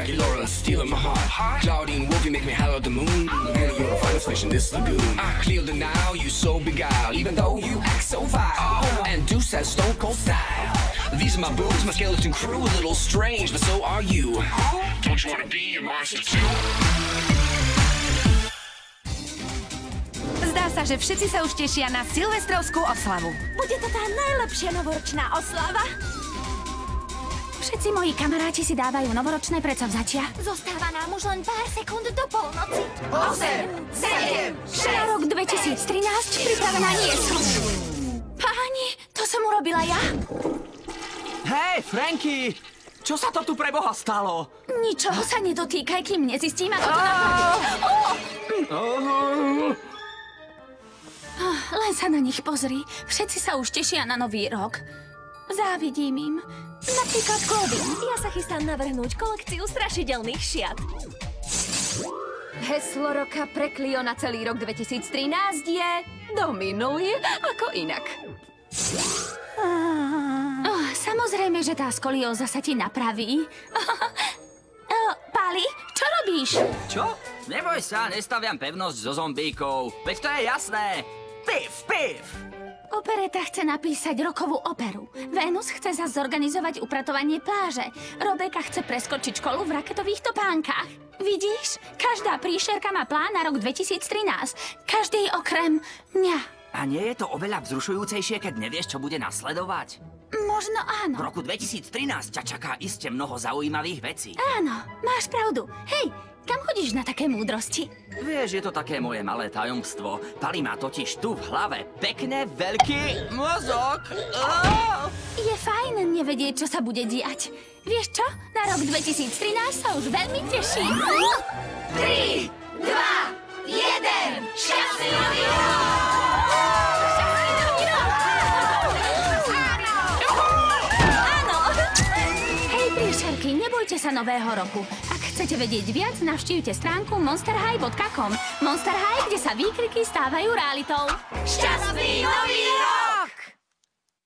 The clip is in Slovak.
Jackie Laura stealing my heart. Claudine Wolfie make me holler at the moon. Girl, you're the finest fish in this lagoon. I clear the now, you so beguiled, even though you act so vile. And Deuce has stone cold style. These are my boobs, my skeleton crew, a little strange, but so are you. Don't you wanna be a monster too? Zdá sa, že všetci sa už tešia na silvestrovskú oslavu. Bude to tá najlepšia novoročná oslava. Všetci moji kamaráti si dávajú novoročné predsavzatia. Zostáva nám už len pár sekúnd do polnoci. 8, 7, 6. Na rok 2013 pripravená nie som. Páni, to som urobila ja. Hej, Franky! Čo sa to tu pre Boha stalo? Ničoho sa nedotýkaj, kým nezistím, ako to napadne. Len sa na nich pozri. Všetci sa už tešia na nový rok. Závidím im. Napríklad Claudine. Ja sa chystám navrhnúť kolekciu strašidelných šiat. Heslo roka pre Clio na celý rok 2013 je dominuj ako inak. Samozrejme, že tá skolióza sa ti napraví. Pali, čo robíš? Čo? Neboj sa, nestaviam pevnosť so zombíkou. Veď to je jasné. Pif, pif! Opereta chce napísať rokovú operu. Venus chce zas zorganizovať upratovanie pláže. Robeka chce preskočiť školu v raketových topánkach. Vidíš? Každá príšerka má plán na rok 2013. Každý okrem mňa. A nie je to oveľa vzrušujúcejšie, keď nevieš, čo bude nasledovať? Možno áno. V roku 2013 ťa čaká iste mnoho zaujímavých vecí. Áno, máš pravdu. Hej, kam chodíš na také múdrosti? Vieš, je to také moje malé tajomstvo. Pali má totiž tu v hlave pekne veľký mozog. Je fajn nevedieť, čo sa bude diať. Vieš čo? Na rok 2013 sa už veľmi teším. 3, 2, 1, šťastný nový rok! Nebojte sa nového roku. Ak chcete vedieť viac, navštívte stránku monsterhigh.com. Monster High, kde sa výkriky stávajú realitou. Šťastný nový rok!